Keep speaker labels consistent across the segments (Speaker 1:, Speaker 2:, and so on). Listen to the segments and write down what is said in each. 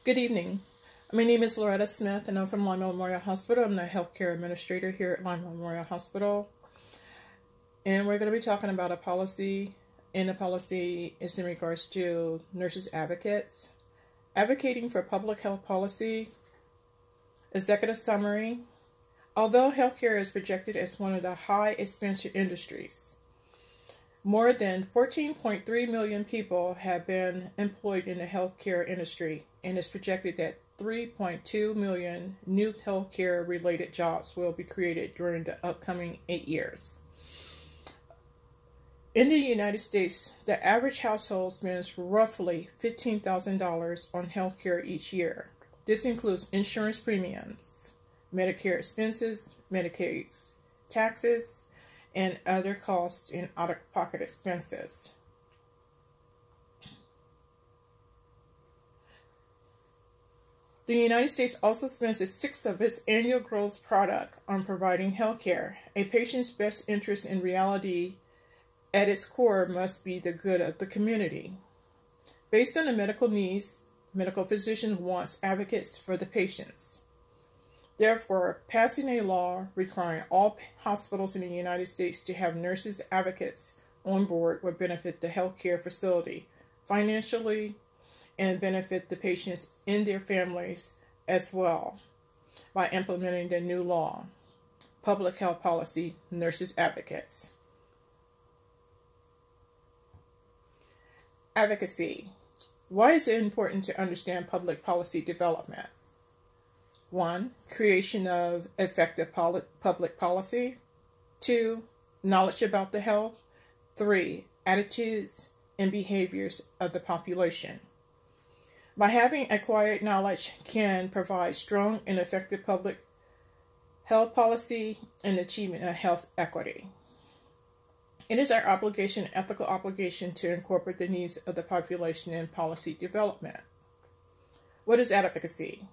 Speaker 1: Good evening. My name is Loretta Smith, and I'm from Lima Memorial Hospital. I'm the healthcare administrator here at Lima Memorial Hospital. And we're going to be talking about a policy, and the policy is in regards to nurses advocates. Advocating for public health policy. Executive summary. Although healthcare is projected as one of the high expenditure industries, more than 14.3 million people have been employed in the healthcare industry, and it's projected that 3.2 million new healthcare related jobs will be created during the upcoming 8 years. In the United States, the average household spends roughly $15,000 on healthcare each year. This includes insurance premiums, Medicare expenses, Medicaid taxes, and other costs and out-of-pocket expenses. The United States also spends a sixth of its annual gross product on providing health care. A patient's best interest in reality at its core must be the good of the community. Based on the medical needs, medical physicians want advocates for the patients. Therefore, passing a law requiring all hospitals in the United States to have nurses advocates on board will benefit the healthcare facility financially and benefit the patients and their families as well by implementing the new law, Public Health Policy Nurses Advocates. Advocacy. Why is it important to understand public policy development? 1. Creation of effective public policy. 2. Knowledge about the health. 3. Attitudes and behaviors of the population. By having acquired knowledge can provide strong and effective public health policy and achievement of health equity. It is our obligation, ethical obligation, to incorporate the needs of the population in policy development. What is advocacy?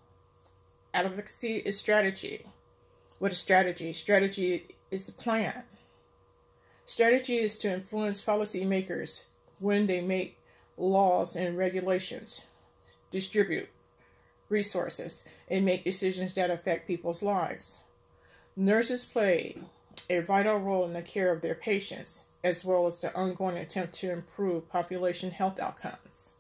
Speaker 1: Advocacy is strategy. What is strategy? Strategy is a plan. Strategy is to influence policymakers when they make laws and regulations, distribute resources, and make decisions that affect people's lives. Nurses play a vital role in the care of their patients, as well as the ongoing attempt to improve population health outcomes.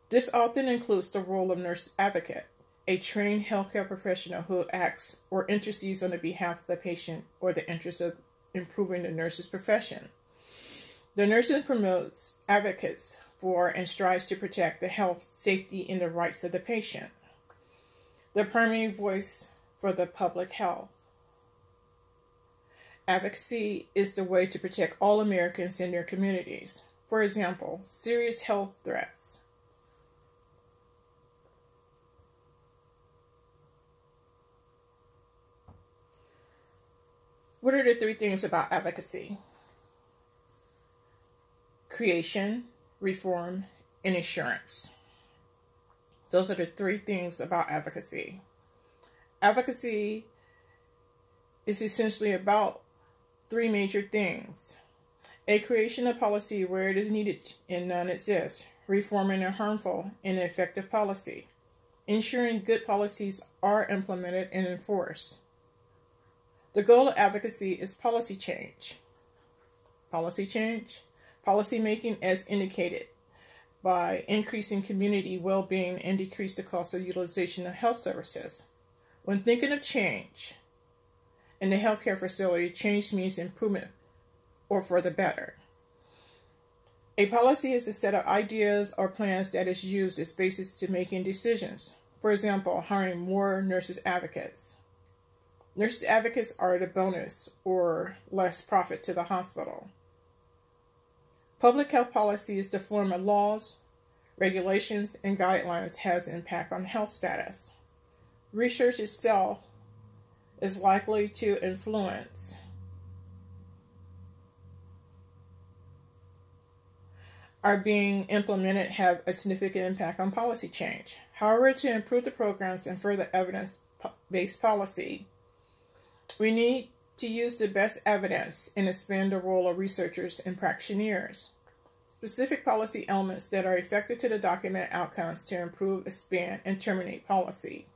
Speaker 1: This often includes the role of nurse advocate, a trained healthcare professional who acts or intercedes on the behalf of the patient or the interest of improving the nurse's profession. The nurse promotes advocates for and strives to protect the health, safety, and the rights of the patient. The primary voice for the public health. Advocacy is the way to protect all Americans in their communities. For example, serious health threats. What are the 3 things about advocacy? Creation, reform, and assurance. Those are the 3 things about advocacy. Advocacy is essentially about 3 major things. A creation of policy where it is needed and none exists. Reforming a harmful and effective policy. Ensuring good policies are implemented and enforced. The goal of advocacy is policy change. Policy change. Policy making as indicated by increasing community well-being and decrease the cost of utilization of health services. When thinking of change in the healthcare facility, change means improvement or for the better. A policy is a set of ideas or plans that is used as basis to making decisions. For example, hiring more nurses advocates. Nurses advocates are the bonus or less profit to the hospital. Public health policy is the form of laws, regulations, and guidelines has impact on health status. Research itself is likely to influence are being implemented have a significant impact on policy change. However, to improve the programs and further evidence-based policy, we need to use the best evidence and expand the role of researchers and practitioners. specific policy elements that are effective to the document outcomes to improve, expand, and terminate policy.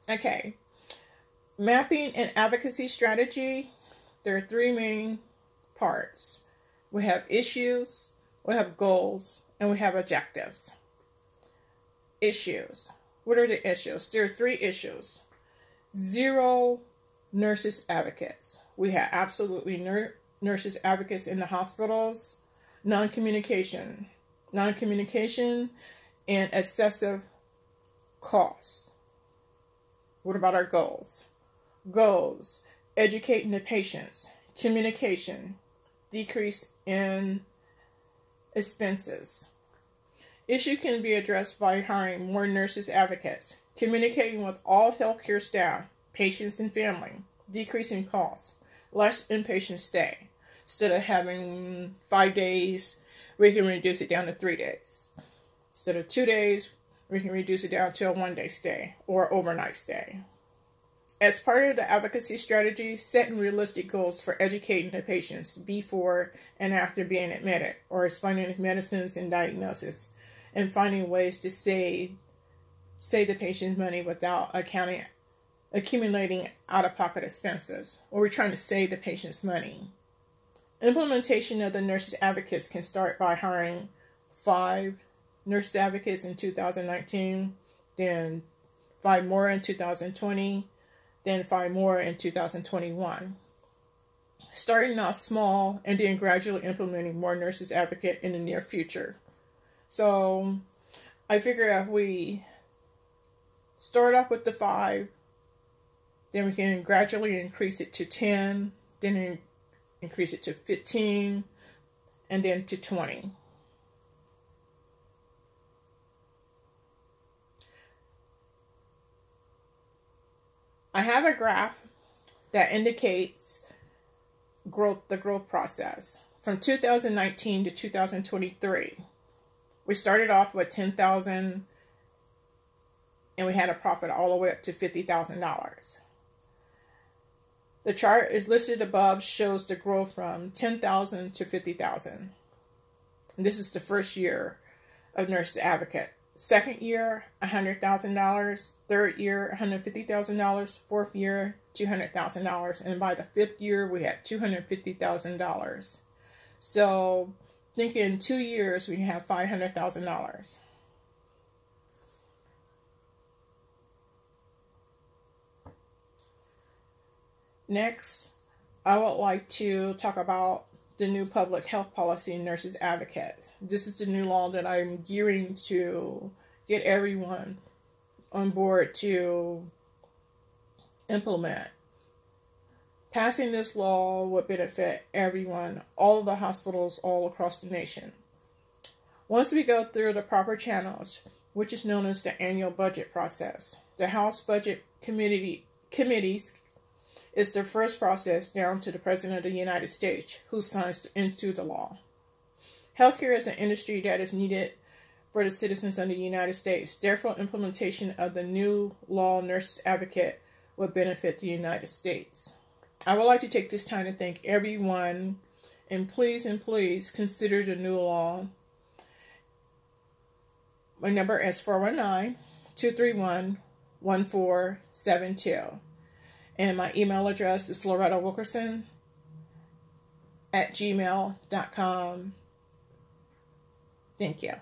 Speaker 1: Okay, mapping and advocacy strategy. There are three main parts. We have issues, we have goals, and we have objectives. Issues. What are the issues? There are three issues. Zero nurses advocates. We have absolutely nurses advocates in the hospitals. Non-communication, and excessive cost. What about our goals? Goals: educating the patients, communication, decrease in expenses. Issue can be addressed by hiring more nurses advocates, communicating with all healthcare staff, patients, and family, decreasing costs, less inpatient stay. Instead of having 5 days, we can reduce it down to 3 days. Instead of 2 days, we can reduce it down to a 1-day stay or overnight stay. As part of the advocacy strategy, setting realistic goals for educating the patients before and after being admitted, or explaining medicines and diagnosis, and finding ways to save the patient's money without accumulating out-of-pocket expenses. Or we're trying to save the patient's money. Implementation of the nurses advocates can start by hiring 5 nurses advocates in 2019, then 5 more in 2020, then 5 more in 2021. Starting off small and then gradually implementing more nurses advocate in the near future. So I figure if we start off with the 5, then we can gradually increase it to 10, then increase it to 15, and then to 20. I have a graph that indicates the growth process from 2019 to 2023. We started off with $10,000 and we had a profit all the way up to $50,000. The chart is listed above, shows the growth from $10,000 to $50,000. This is the first year of Nurses Advocate. Second year, $100,000. Third year, $150,000. Fourth year, $200,000. And by the 5th year, we had $250,000. So, think in 2 years, we have $500,000. Next, I would like to talk about the new public health policy, Nurses Advocate. This is the new law that I'm gearing to get everyone on board to implement. Passing this law would benefit everyone, all of the hospitals all across the nation. Once we go through the proper channels, which is known as the annual budget process, the House Budget Committees is the first process down to the President of the United States, who signs into the law. Healthcare is an industry that is needed for the citizens of the United States. Therefore, implementation of the new law, Nurses Advocate, will benefit the United States. I would like to take this time to thank everyone, and please consider the new law. My number is 419-231-1472. And my email address is lorettawilkerson@gmail.com. Thank you.